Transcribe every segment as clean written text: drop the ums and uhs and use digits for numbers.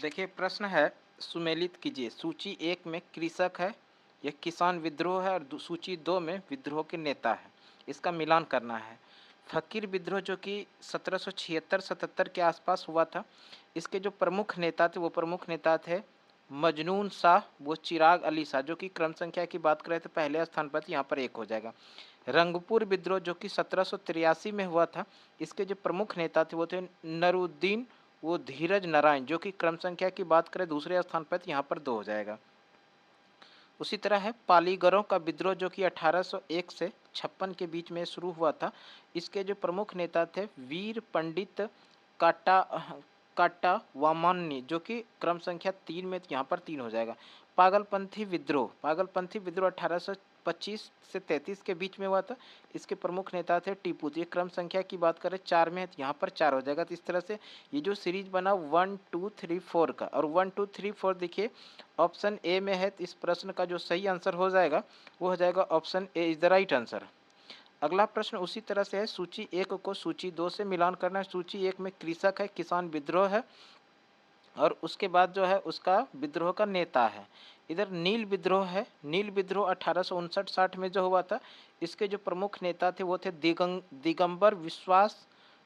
देखिए प्रश्न है, सुमेलित कीजिए। सूची एक में कृषक है, यह किसान विद्रोह है, और सूची दो में विद्रोह के नेता है। इसका मिलान करना है। फकीर विद्रोह जो कि 1776-77 के आसपास हुआ था, इसके जो प्रमुख नेता थे वो प्रमुख नेता थे मजनून शाह, वो चिराग अली शाह, जो कि क्रम संख्या की बात करें तो पहले स्थान पर, यहाँ पर एक हो जाएगा। रंगपुर विद्रोह जो कि 1783 में हुआ था, इसके जो प्रमुख नेता थे वो थे नरुद्दीन, वो धीरज नारायण, जो कि क्रम संख्या की बात करें दूसरे स्थान पर, यहाँ पर दो हो जाएगा। उसी तरह है पालीगरों का विद्रोह जो कि 1801 से 56 के बीच में शुरू हुआ था। इसके जो प्रमुख नेता थे वीर पंडित काटा काटा वामान्य, जो कि क्रम संख्या 3 में, यहाँ पर 3 हो जाएगा। पागलपंथी विद्रोह 1825 से 33 के बीच में हुआ था। इसके प्रमुख नेता थे टीपू। ये क्रम संख्या की बात करें 4 में है, तो यहाँ पर 4 हो जाएगा। तो इस तरह से ये जो सीरीज बना 1 2 3 4 का, और 1 2 3 4 देखिए ऑप्शन ए में है। तो इस प्रश्न का जो सही आंसर हो जाएगा वो हो जाएगा option A is the right answer. अगला प्रश्न उसी तरह से है, सूची एक को सूची दो से मिलान करना है। सूची एक में कृषक है, किसान विद्रोह है, और उसके बाद जो है उसका विद्रोह का नेता है। इधर नील विद्रोह है। नील विद्रोह 1859-60 में जो हुआ था, इसके जो प्रमुख नेता थे वो थे दिगंबर विश्वास,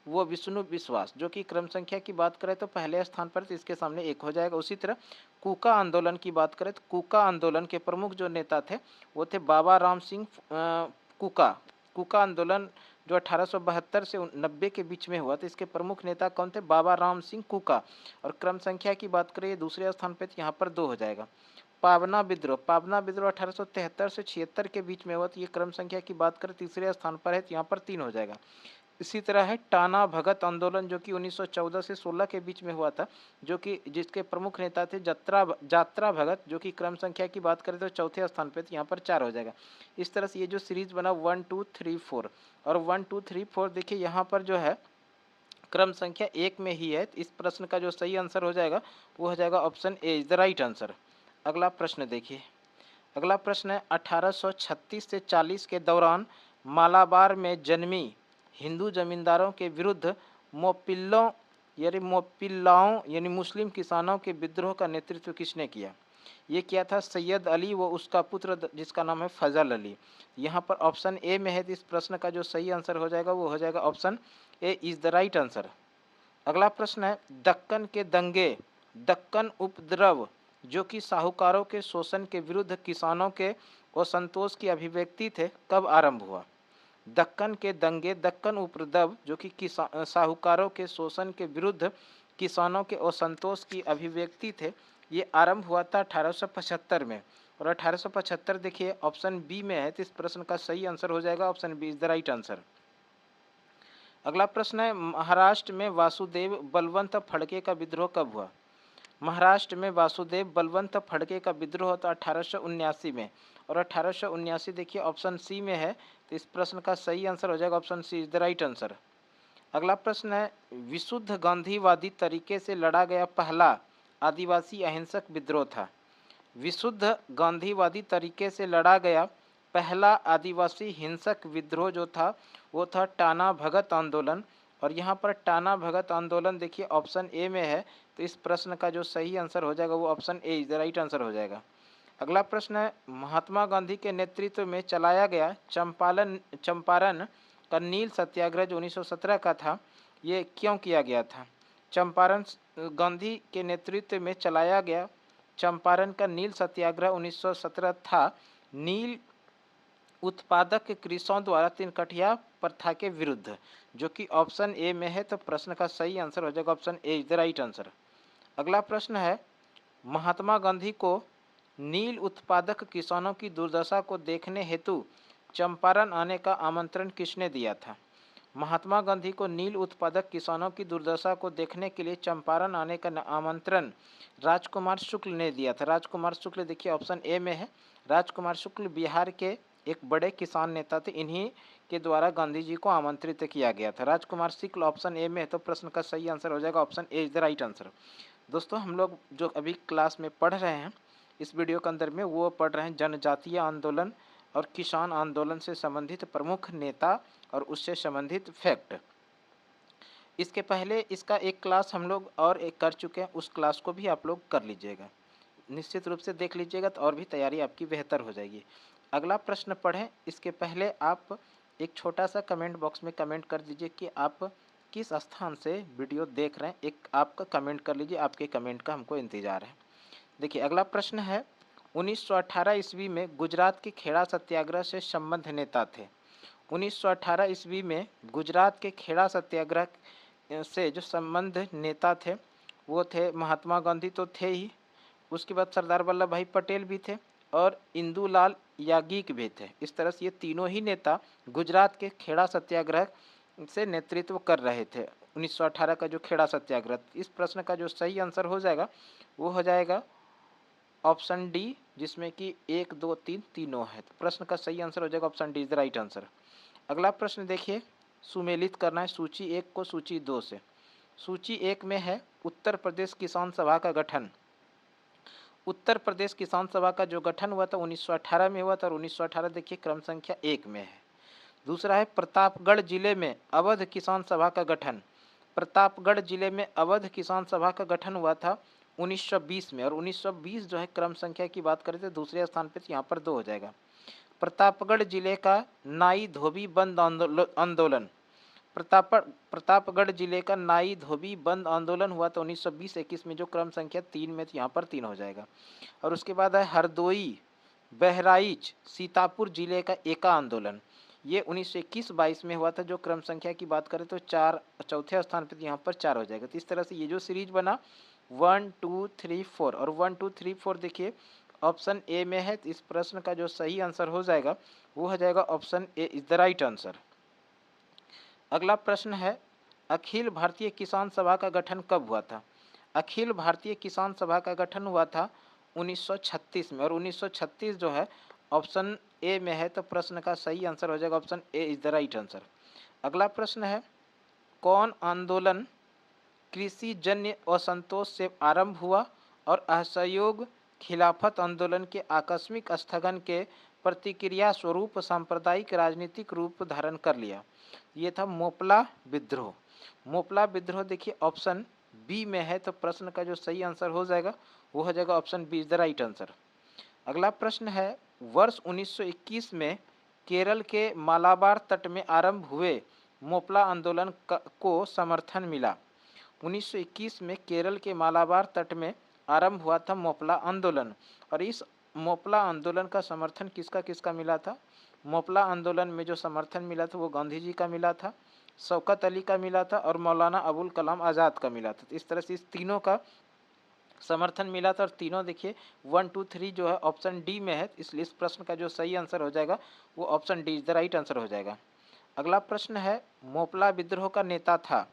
वो विष्णु विश्वास, जो कि क्रम संख्या की बात करें तो पहले स्थान पर, तो इसके सामने एक हो जाएगा। उसी तरह कूका आंदोलन की बात करें तो कूका आंदोलन के प्रमुख जो नेता थे वो थे बाबा राम सिंह कूका। कूका आंदोलन जो 1872 से 90 के बीच में हुआ था, इसके प्रमुख नेता कौन थे? बाबा राम सिंह कूका। और क्रम संख्या की बात करें दूसरे स्थान पर, तो यहाँ पर दो हो जाएगा। पावना विद्रोह 1873 से 76 के बीच में हुआ, तो ये क्रम संख्या की बात करें तीसरे स्थान पर है, तो यहाँ पर 3 हो जाएगा। इसी तरह है टाना भगत आंदोलन जो कि 1914 से 16 के बीच में हुआ था, जो कि जिसके प्रमुख नेता थे जात्रा भगत, जो कि क्रम संख्या की बात करें तो चौथे स्थान पे, तो यहाँ पर 4 हो जाएगा। इस तरह से ये जो सीरीज बना 1 2 3 4, और 1 2 3 4 देखिए यहाँ पर जो है क्रम संख्या एक में ही है। इस प्रश्न का जो सही आंसर हो जाएगा वो हो जाएगा option A is the right answer. अगला प्रश्न देखिए। अगला प्रश्न है, 1836 से 40 के दौरान मालाबार में जन्मी हिंदू जमींदारों के विरुद्ध मोपिल्लाओं यानी मुस्लिम किसानों के विद्रोह का नेतृत्व किसने किया? ये किया था सैयद अली, वो उसका पुत्र जिसका नाम है फजल अली। यहाँ पर ऑप्शन ए में है, तो इस प्रश्न का जो सही आंसर हो जाएगा वो हो जाएगा option A is the right answer. अगला प्रश्न है, दक्कन के दंगे, दक्कन उपद्रव, जो कि साहूकारों के शोषण के विरुद्ध किसानों के असंतोष की अभिव्यक्ति थे, कब आरंभ हुआ? दक्कन के दंगे, दक्कन उपद्रव, जो कि साहूकारों के शोषण के विरुद्ध किसानों के असंतोष की अभिव्यक्ति थे, ये आरंभ हुआ था 1875 में। और 1875 देखिए ऑप्शन बी में है, तो इस प्रश्न का सही आंसर हो जाएगा option B is the right answer. अगला प्रश्न है, महाराष्ट्र में वासुदेव बलवंत फड़के का विद्रोह कब हुआ? महाराष्ट्र में वासुदेव बलवंत फड़के का विद्रोह होता 1879 में, और 1879 देखिए ऑप्शन सी में है, तो इस प्रश्न का सही आंसर हो जाएगा option C is the right answer. अगला प्रश्न है, विशुद्ध गांधीवादी तरीके से लड़ा गया पहला आदिवासी अहिंसक विद्रोह था। विशुद्ध गांधीवादी तरीके से लड़ा गया पहला आदिवासी हिंसक विद्रोह जो था वो था टाना भगत आंदोलन। और यहाँ पर टाना भगत आंदोलन देखिए ऑप्शन ए में है, तो इस प्रश्न का जो सही आंसर हो जाएगा वो option A is the right answer हो जाएगा। अगला प्रश्न है, महात्मा गांधी के नेतृत्व में चलाया गया चंपारण का नील सत्याग्रह जो 1917 का था, ये क्यों किया गया था? चंपारण गांधी के नेतृत्व में चलाया गया चंपारण का नील सत्याग्रह 1917 था नील उत्पादक कृषकों द्वारा तिनकठिया प्रथा के विरुद्ध, जो कि ऑप्शन ए में है, तो प्रश्न का सही आंसर हो जाएगा option A is the right answer. अगला प्रश्न है, महात्मा गांधी को नील उत्पादक किसानों की दुर्दशा को देखने हेतु चंपारण आने का आमंत्रण किसने दिया था? महात्मा गांधी को नील उत्पादक किसानों की दुर्दशा को देखने के लिए चंपारण आने का आमंत्रण राजकुमार शुक्ल ने दिया था। राजकुमार शुक्ल देखिए ऑप्शन ए में है। राजकुमार शुक्ल बिहार के एक बड़े किसान नेता थे, इन्हीं के द्वारा गांधी जी को आमंत्रित किया गया था। राजकुमार शुक्ल ऑप्शन ए में है, तो प्रश्न का सही आंसर हो जाएगा option A is the right answer. दोस्तों हम लोग जो अभी क्लास में पढ़ रहे हैं इस वीडियो के अंदर में, वो पढ़ रहे हैं जनजातीय आंदोलन और किसान आंदोलन से संबंधित प्रमुख नेता और उससे संबंधित फैक्ट। इसके पहले इसका एक क्लास हम लोग और एक कर चुके हैं, उस क्लास को भी आप लोग कर लीजिएगा, निश्चित रूप से देख लीजिएगा तो और भी तैयारी आपकी बेहतर हो जाएगी। अगला प्रश्न पढ़ें, इसके पहले आप एक छोटा सा कमेंट बॉक्स में कमेंट कर दीजिए कि आप किस स्थान से वीडियो देख रहे हैं। एक आपका कमेंट कर लीजिए, आपके कमेंट का हमको इंतज़ार है। देखिए अगला प्रश्न है, 1918 ईस्वी में गुजरात के खेड़ा सत्याग्रह से संबद्ध नेता थे। 1918 ईस्वी में गुजरात के खेड़ा सत्याग्रह से जो संबंध नेता थे वो थे महात्मा गांधी तो थे ही, उसके बाद सरदार वल्लभ भाई पटेल भी थे और इंदुलाल याज्ञिक भी थे। इस तरह से ये तीनों ही नेता गुजरात के खेड़ा सत्याग्रह से नेतृत्व कर रहे थे। 1918 का जो खेड़ा सत्याग्रह, इस प्रश्न का जो सही आंसर हो जाएगा वो हो जाएगा ऑप्शन डी, जिसमें कि 1 2 3 तीनों है। तो प्रश्न का सही आंसर हो जाएगा option D is the right answer. अगला प्रश्न देखिए, सुमेलित करना है सूची 1 को सूची 2 से। सूची 1 में है उत्तर प्रदेश किसान सभा का गठन। उत्तर प्रदेश किसान सभा का जो गठन हुआ था 1918 में हुआ था, और 1918 देखिए क्रम संख्या 1 में है। दूसरा है प्रतापगढ़ जिले में अवध किसान सभा का गठन। प्रतापगढ़ जिले में अवध किसान सभा का गठन हुआ था 1920 में, और 1920 जो है क्रम संख्या की बात करें तो दूसरे स्थान पर, यहाँ पर 2 हो जाएगा। प्रतापगढ़ जिले का नाई धोबी बंद आंदोलन, प्रतापगढ़ जिले का नाई धोबी बंद आंदोलन हुआ था 1920-21 में, जो क्रम संख्या 3 में, यहाँ पर 3 हो जाएगा। और उसके बाद है हरदोई बहराइच सीतापुर जिले का एका आंदोलन, ये 1921-22 में हुआ था, जो क्रम संख्या की बात करें तो 4 चौथे स्थान पर, यहाँ पर 4 हो जाएगा। तो इस तरह से ये जो सीरीज बना 1 2 3 4 और 1 2 3 4 देखिए ऑप्शन ए में है। तो इस प्रश्न का जो सही आंसर हो जाएगा वो हो जाएगा option A is the right answer. अगला प्रश्न है, अखिल भारतीय किसान सभा का गठन कब हुआ था। अखिल भारतीय किसान सभा का गठन हुआ था 1936 में, और 1936 जो है ऑप्शन ए में है। तो प्रश्न का सही आंसर हो जाएगा option A is the right answer. अगला प्रश्न है, कौन आंदोलन कृषि जन्य असंतोष से आरंभ हुआ और असहयोग खिलाफत आंदोलन के आकस्मिक स्थगन के प्रतिक्रिया स्वरूप सांप्रदायिक राजनीतिक रूप धारण कर लिया। ये था मोपला विद्रोह। मोपला विद्रोह देखिए ऑप्शन बी में है। तो प्रश्न का जो सही आंसर हो जाएगा वो हो जाएगा option B is the right answer. अगला प्रश्न है, वर्ष 1921 में केरल के मालाबार तट में आरंभ हुए मोपला आंदोलन को समर्थन मिला। 1921 में केरल के मालाबार तट में आरंभ हुआ था मोपला आंदोलन, और इस मोपला आंदोलन का समर्थन किसका किसका मिला था। मोपला आंदोलन में जो समर्थन मिला था वो गांधी जी का मिला था, शौकत अली का मिला था और मौलाना अबुल कलाम आज़ाद का मिला था। तो इस तरह से इस तीनों का समर्थन मिला था, और तीनों देखिए 1 2 3 जो है ऑप्शन डी में है। इसलिए इस प्रश्न का जो सही आंसर हो जाएगा वो option D is the right answer हो जाएगा। अगला प्रश्न है, मोपला विद्रोह का नेता था।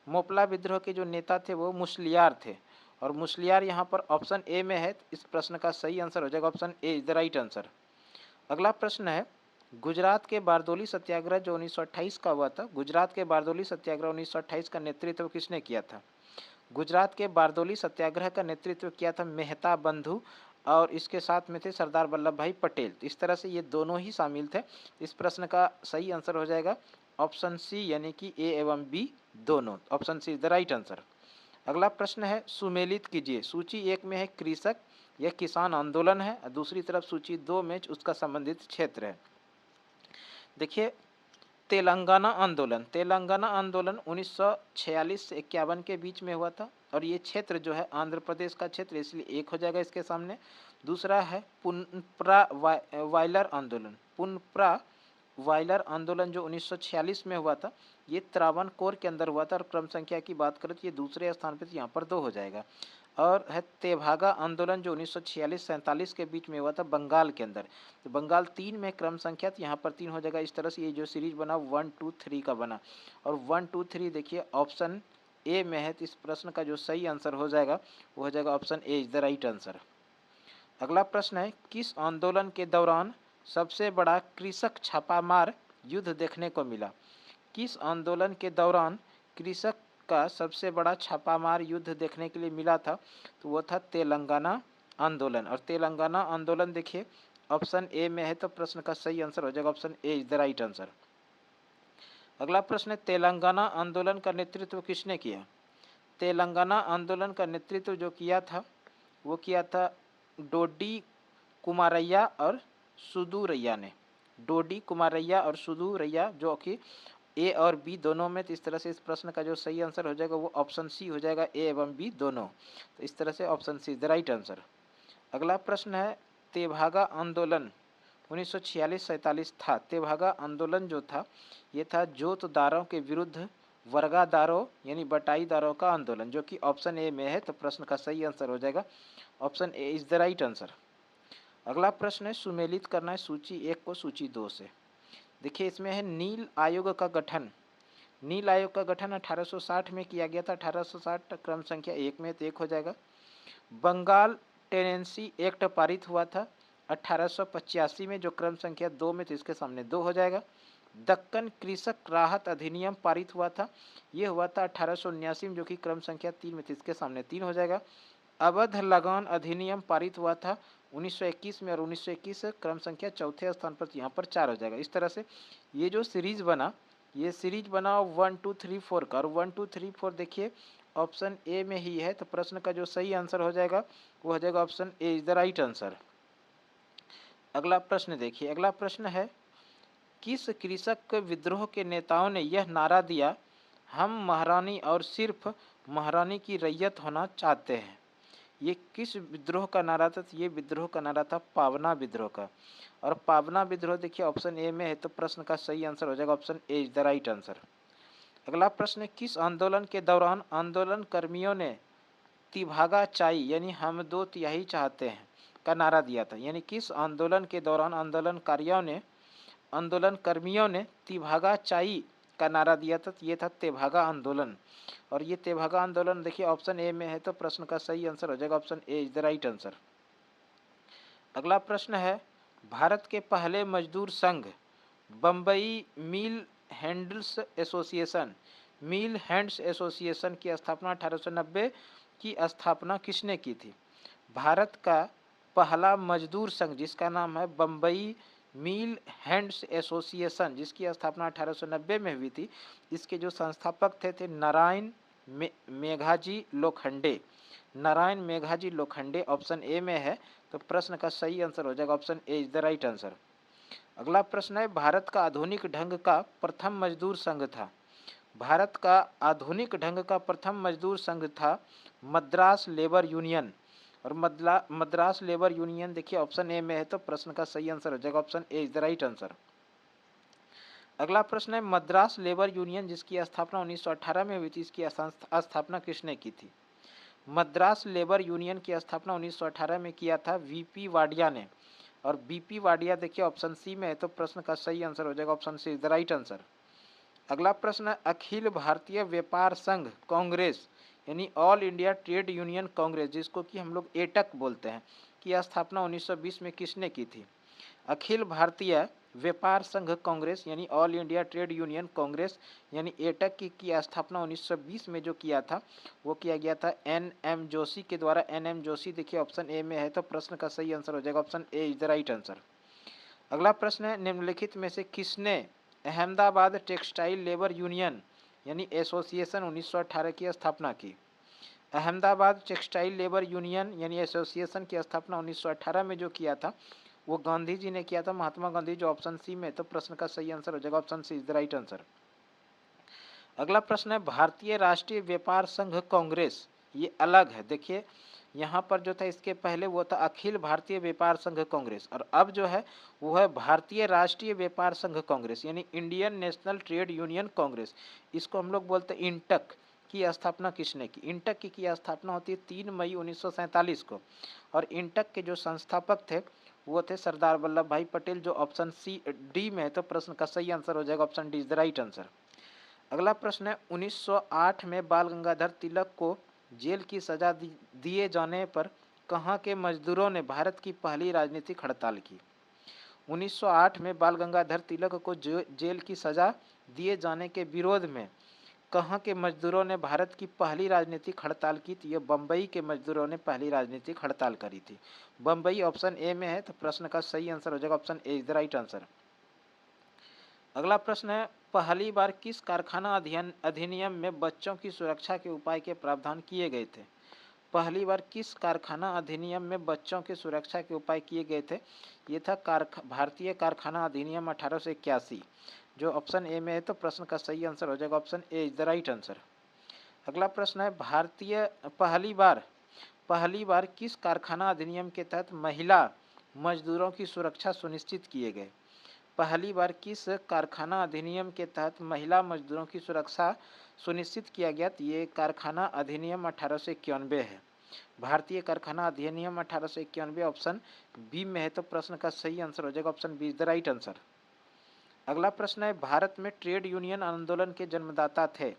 मोपला विद्रोह के जो नेता थे वो मुस्लियार थे, और मुस्लियार यहाँ पर ऑप्शन ए में है। इस प्रश्न का सही आंसर हो जाएगा option A is the right answer. अगला प्रश्न है, गुजरात के बारदोली सत्याग्रह जो 1928 का हुआ था, गुजरात के बारदोली सत्याग्रह 1928 का नेतृत्व किसने किया था। गुजरात के बारदोली सत्याग्रह का नेतृत्व किया था मेहता बंधु, और इसके साथ में थे सरदार वल्लभ भाई पटेल। इस तरह से ये दोनों ही शामिल थे। इस प्रश्न का सही आंसर हो जाएगा ऑप्शन सी, यानी कि ए एवं बी दोनों, option C is the right answer. अगला प्रश्न है, सुमेलित कीजिए। सूची 1 में है कृषक, यह किसान आंदोलन है, और दूसरी तरफ सूची 2 में उसका संबंधित क्षेत्र है। देखिए तेलंगाना आंदोलन, तेलंगाना आंदोलन 1946 से 51 के बीच में हुआ था, और ये क्षेत्र जो है आंध्र प्रदेश का क्षेत्र, इसलिए 1 हो जाएगा इसके सामने। दूसरा है पुनप्रा वायलर आंदोलन, पुनप्रा वायलर आंदोलन जो 1946 में हुआ था, ये त्रावणकोर के अंदर हुआ था, और क्रम संख्या की बात करें तो ये दूसरे स्थान पर, यहाँ पर 2 हो जाएगा। और है तेभागा आंदोलन जो 1946-47 के बीच में हुआ था बंगाल के अंदर, तो बंगाल 3 में क्रम संख्या, तो यहाँ पर 3 हो जाएगा। इस तरह से ये जो सीरीज बना 1 2 3 का बना, और 1 2 3 देखिए ऑप्शन ए में है। तो इस प्रश्न का जो सही आंसर हो जाएगा वो हो जाएगा option A is the right answer. अगला प्रश्न है, किस आंदोलन के दौरान सबसे बड़ा कृषक छापामार युद्ध देखने को मिला। किस आंदोलन के दौरान कृषक का सबसे बड़ा छापामार युद्ध देखने के लिए मिला था, तो वो था तेलंगाना आंदोलन। और तेलंगाना आंदोलन देखिए ऑप्शन ए में है। तो प्रश्न का सही आंसर हो जाएगा option A is the right answer. अगला प्रश्न है तेलंगाना आंदोलन का नेतृत्व किसने किया? तेलंगाना आंदोलन का नेतृत्व जो किया था वो किया था डोडी कुमारैया और सुदूरैया ने। डोडी कुमारैया और सुदूरैया, जो कि ए और बी दोनों में, तो इस तरह से इस प्रश्न का जो सही आंसर हो जाएगा वो ऑप्शन सी हो जाएगा, ए एवं बी दोनों। तो इस तरह से option C is the right answer. अगला प्रश्न है तेभागा आंदोलन 1946-47 था। तेभागा आंदोलन जो था ये था जोतदारों के विरुद्ध वर्गादारों यानी बटाईदारों का आंदोलन, जो कि ऑप्शन ए में है। तो प्रश्न का सही आंसर हो जाएगा option A is the right answer. अगला प्रश्न है सुमेलित करना है सूची 1 को सूची 2 से। देखिए इसमें है नील आयोग का गठन। नील आयोग का गठन 1860 में किया गया था। 1860 क्रम संख्या 1 में, तो 1 हो जाएगा। बंगाल टेनेंसी एक्ट पारित हुआ था 1885 में, जो क्रम संख्या 2 में, तो इसके सामने 2 हो जाएगा। दक्कन कृषक राहत अधिनियम पारित हुआ था, ये हुआ था 1879 में, जो कि क्रम संख्या 3 में, तो इसके सामने 3 हो जाएगा। अवध लगान अधिनियम पारित हुआ था 1921 में, और 1921 क्रम संख्या चौथे स्थान पर, यहाँ पर 4 हो जाएगा। इस तरह से ये जो सीरीज बना, ये सीरीज बना 1 2 3 4 का, और 1 2 3 4 देखिए ऑप्शन ए में ही है। तो प्रश्न का जो सही आंसर हो जाएगा वो हो जाएगा option A is the right answer. अगला प्रश्न देखिए, अगला प्रश्न है किस कृषक विद्रोह के नेताओं ने यह नारा दिया, हम महारानी और सिर्फ महारानी की रैयत होना चाहते हैं? ये किस विद्रोह का नारा था? तो ये विद्रोह का नारा था पावना विद्रोह का, और पावना विद्रोह देखिए ऑप्शन ए में है। तो प्रश्न का सही आंसर हो जाएगा option A is the right answer. अगला प्रश्न है किस आंदोलन के दौरान आंदोलन कर्मियों ने तिभागा चाई यानी हम 2/3 चाहते हैं का नारा दिया था? यानी किस आंदोलन के दौरान आंदोलन कर्मियों ने तिभागा चाई का नारा दिया था? तो ये था तेभागा आंदोलन, और ये तेभागा आंदोलन देखिए ऑप्शन ए में है। तो प्रश्न का सही आंसर हो जाएगा option A is the right answer. अगला प्रश्न है भारत के पहले मजदूर संघ बम्बई मिल हैंड्स एसोसिएशन की स्थापना 1890 की स्थापना किसने की थी? भारत का पहला मजदूर संघ जिसका नाम है बम्बई मिल हैंड्स एसोसिएशन, जिसकी स्थापना 1890 में हुई थी, इसके जो संस्थापक थे नारायण मेघाजी लोखंडे। नारायण मेघाजी लोखंडे ऑप्शन ए में है। तो प्रश्न का सही आंसर हो जाएगा option A is the right answer. अगला प्रश्न है भारत का आधुनिक ढंग का प्रथम मजदूर संघ था। भारत का आधुनिक ढंग का प्रथम मजदूर संघ था मद्रास लेबर यूनियन, और मद्रास लेबर यूनियन देखिए ऑप्शन ए में है। तो प्रश्न का सही आंसर हो जाएगा option A is the right answer. अगला प्रश्न है मद्रास लेबर यूनियन जिसकी स्थापना 1918 में हुई थी, इसकी स्थापना किसने की थी? मद्रास लेबर यूनियन की स्थापना 1918 में किया था वीपी वाडिया ने, और बीपी वाडिया देखिए ऑप्शन सी में है। तो प्रश्न का सही आंसर हो जाएगा option C is the right answer. अगला प्रश्न है अखिल भारतीय व्यापार संघ कांग्रेस यानी All India Trade Union Congress, जिसको कि हम लोग एटक बोलते हैं, की स्थापना 1920 में किसने की थी? अखिल भारतीय व्यापार संघ कांग्रेस यानी All India Trade Union Congress यानी एटक की स्थापना 1920 में जो किया था वो किया गया था एन.एम. जोशी के द्वारा। एन.एम. जोशी देखिए ऑप्शन ए में है। तो प्रश्न का सही आंसर हो जाएगा option A is the right answer. अगला प्रश्न है निम्नलिखित में से किसने अहमदाबाद टेक्सटाइल लेबर यूनियन यानी एसोसिएशन 1918 की स्थापना की? अहमदाबाद टेक्सटाइल लेबर यूनियन यानी एसोसिएशन की स्थापना 1918 में जो किया था वो गांधी जी ने किया था, महात्मा गांधी, जो ऑप्शन सी में। तो प्रश्न का सही आंसर हो जाएगा option C is the right answer. अगला प्रश्न है भारतीय राष्ट्रीय व्यापार संघ कांग्रेस, ये अलग है। देखिए यहाँ पर जो था इसके पहले वो था अखिल भारतीय व्यापार संघ कांग्रेस, और अब जो है वो है भारतीय राष्ट्रीय व्यापार संघ कांग्रेस यानी Indian national trade Union Congress. इसको हम लोग बोलते हैं इंटक। की स्थापना किसने की? इंटक की स्थापना होती है 3 मई 1947 को, और इंटक के जो संस्थापक थे वो थे सरदार वल्लभ भाई पटेल, जो ऑप्शन सी डी में है। तो प्रश्न का सही आंसर हो जाएगा option D is the right answer. अगला प्रश्न है 1908 में बाल गंगाधर तिलक को जेल की सजा दिए जाने पर कहाँ के मजदूरों ने भारत की पहली राजनीतिक हड़ताल की? 1908 में बाल गंगाधर तिलक को जेल की सजा दिए जाने के विरोध में कहाँ के मजदूरों ने भारत की पहली राजनीतिक हड़ताल की थी? ये बम्बई के मजदूरों ने पहली राजनीतिक हड़ताल करी थी। बम्बई ऑप्शन ए में है। तो प्रश्न का सही आंसर हो जाएगा option A is the right answer. अगला प्रश्न है, पहली बार किस कारखाना अधिनियम में बच्चों की सुरक्षा के उपाय के प्रावधान किए गए थे? पहली बार किस कारखाना अधिनियम में बच्चों की सुरक्षा के उपाय किए गए थे? ये था भारतीय कारखाना अधिनियम 1881। जो ऑप्शन ए में है, तो प्रश्न का सही आंसर हो जाएगा option A is the right answer. अगला प्रश्न है, पहली बार किस कारखाना अधिनियम के तहत महिला मजदूरों की सुरक्षा सुनिश्चित किए गए? पहली बार किस कारखाना अधिनियम के तहत महिला मजदूरों की सुरक्षा सुनिश्चित किया गया? तो ये कारखाना अधिनियम 1891 है। भारतीय कारखाना अधिनियम 1891 ऑप्शन बी में है, तो प्रश्न का सही आंसर हो जाएगा option B is the right answer. अगला प्रश्न है, भारत में ट्रेड यूनियन आंदोलन के जन्मदाता थे?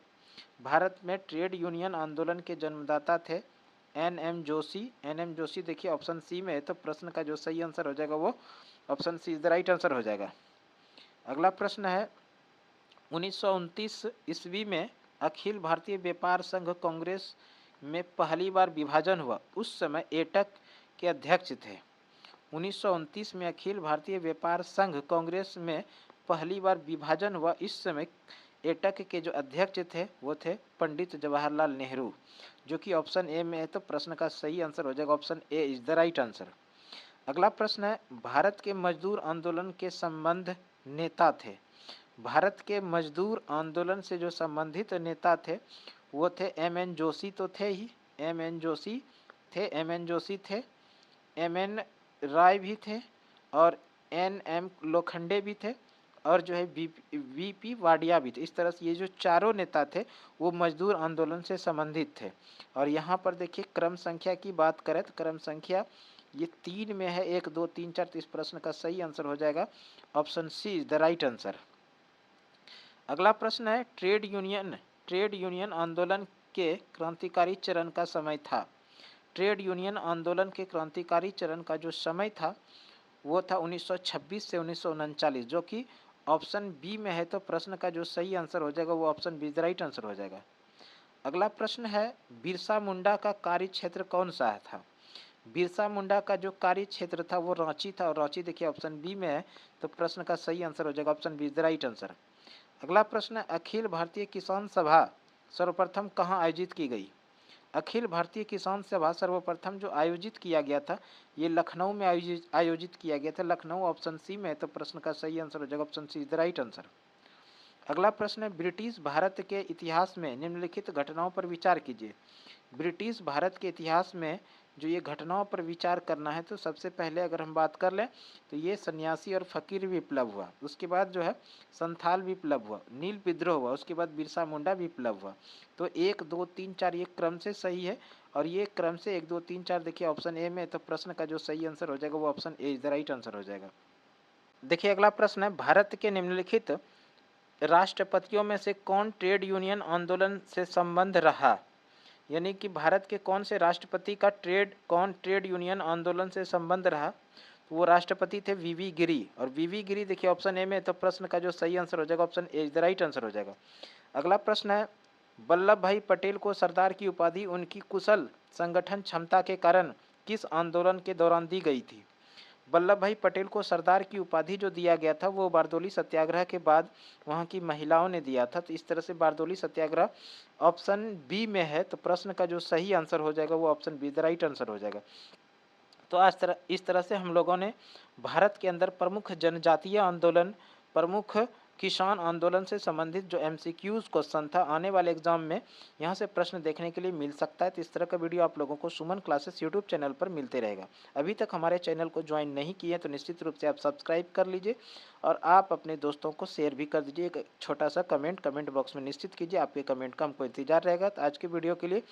भारत में ट्रेड यूनियन आंदोलन के जन्मदाता थे एन.एम. जोशी। एन.एम. जोशी देखिए ऑप्शन सी में है, तो प्रश्न का जो सही आंसर हो जाएगा वो option C is the right answer हो जाएगा। अगला प्रश्न है, 1929 ईस्वी में अखिल भारतीय व्यापार संघ कांग्रेस में पहली बार विभाजन हुआ, उस समय एटक के अध्यक्ष थे। 1929 में अखिल भारतीय व्यापार संघ कांग्रेस में पहली बार विभाजन हुआ, इस समय एटक के जो अध्यक्ष थे वो थे पंडित जवाहरलाल नेहरू, जो कि ऑप्शन ए में है, तो प्रश्न का सही आंसर हो जाएगा option A is the right answer. अगला प्रश्न है, भारत के मजदूर आंदोलन के संबंध नेता थे? भारत के मजदूर आंदोलन से जो संबंधित नेता थे वो थे एम.एन. जोशी, तो थे ही एम.एन. जोशी थे, एम.एन. जोशी थे, एम.एन. राय भी थे और एन.एम. लोखंडे भी थे और जो है वी.पी. वाडिया भी थे। इस तरह से ये जो चारों नेता थे वो मजदूर आंदोलन से संबंधित थे। और यहाँ पर देखिए क्रम संख्या की बात करें तो क्रम संख्या ये 3 में है, 1 2 3 4, तो इस प्रश्न का सही आंसर हो जाएगा option C is the right answer. अगला प्रश्न है, ट्रेड यूनियन आंदोलन के क्रांतिकारी चरण का समय था? ट्रेड यूनियन आंदोलन के क्रांतिकारी चरण का जो समय था वो था 1926 से 1939, जो कि ऑप्शन बी में है, तो प्रश्न का जो सही आंसर हो जाएगा वो option be the right answer हो जाएगा। अगला प्रश्न है, बिरसा मुंडा का कार्य क्षेत्र कौन सा था? बिरसा मुंडा का जो कार्य क्षेत्र था वो रांची था और रांची देखिए ऑप्शन बी में है, तो प्रश्न का सही आंसर हो जाएगा option be the right answer. अगला प्रश्न है, अखिल भारतीय किसान सभा सर्वप्रथम कहाँ आयोजित की गई? अखिल भारतीय किसान सभा सर्वप्रथम जो आयोजित किया गया था ये लखनऊ में आयोजित किया गया था, लखनऊ ऑप्शन सी में है, तो प्रश्न का सही आंसर हो जाएगा option C is the right answer. अगला प्रश्न है, ब्रिटिश भारत के इतिहास में निम्नलिखित घटनाओं पर विचार कीजिए। ब्रिटिश भारत के इतिहास में जो ये घटनाओं पर विचार करना है, तो सबसे पहले अगर हम बात कर लें तो ये सन्यासी और फकीर विप्लव हुआ, उसके बाद जो है संथाल विप्लव हुआ, नील विद्रोह हुआ, उसके बाद बिरसा मुंडा विप्लव हुआ। तो 1 2 3 4 ये क्रम से सही है और ये क्रम से 1 2 3 4 देखिए ऑप्शन ए में, तो प्रश्न का जो सही आंसर हो जाएगा वो option A is the right answer हो जाएगा। देखिए अगला प्रश्न है, भारत के निम्नलिखित राष्ट्रपतियों में से कौन ट्रेड यूनियन आंदोलन से संबंध रहा? यानी कि भारत के कौन से राष्ट्रपति का ट्रेड यूनियन आंदोलन से संबंध रहा? तो वो राष्ट्रपति थे वी.वी. गिरी, और वी.वी. गिरी देखिए ऑप्शन ए में, तो प्रश्न का जो सही आंसर हो जाएगा option A is the right answer हो जाएगा। अगला प्रश्न है, वल्लभ भाई पटेल को सरदार की उपाधि उनकी कुशल संगठन क्षमता के कारण किस आंदोलन के दौरान दी गई थी? वल्लभ भाई पटेल को सरदार की उपाधि जो दिया गया था वो बारदोली सत्याग्रह के बाद वहाँ की महिलाओं ने दिया था, तो इस तरह से बारदोली सत्याग्रह ऑप्शन बी में है, तो प्रश्न का जो सही आंसर हो जाएगा वो option be the right answer हो जाएगा। तो इस तरह से हम लोगों ने भारत के अंदर प्रमुख जनजातीय आंदोलन, प्रमुख किसान आंदोलन से संबंधित जो MCQs क्वेश्चन था आने वाले एग्जाम में यहाँ से प्रश्न देखने के लिए मिल सकता है। तो इस तरह का वीडियो आप लोगों को सुमन क्लासेस यूट्यूब चैनल पर मिलते रहेगा। अभी तक हमारे चैनल को ज्वाइन नहीं किए तो निश्चित रूप से आप सब्सक्राइब कर लीजिए और आप अपने दोस्तों को शेयर भी कर दीजिए। एक छोटा सा कमेंट बॉक्स में निश्चित कीजिए, आपके कमेंट का हमको इंतजार रहेगा। तो आज के वीडियो के लिए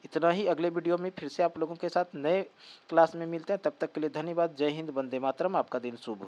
इतना ही, अगले वीडियो में फिर से आप लोगों के साथ नए क्लास में मिलते हैं। तब तक के लिए धन्यवाद। जय हिंद, वंदे मातरम। आपका दिन शुभ हो।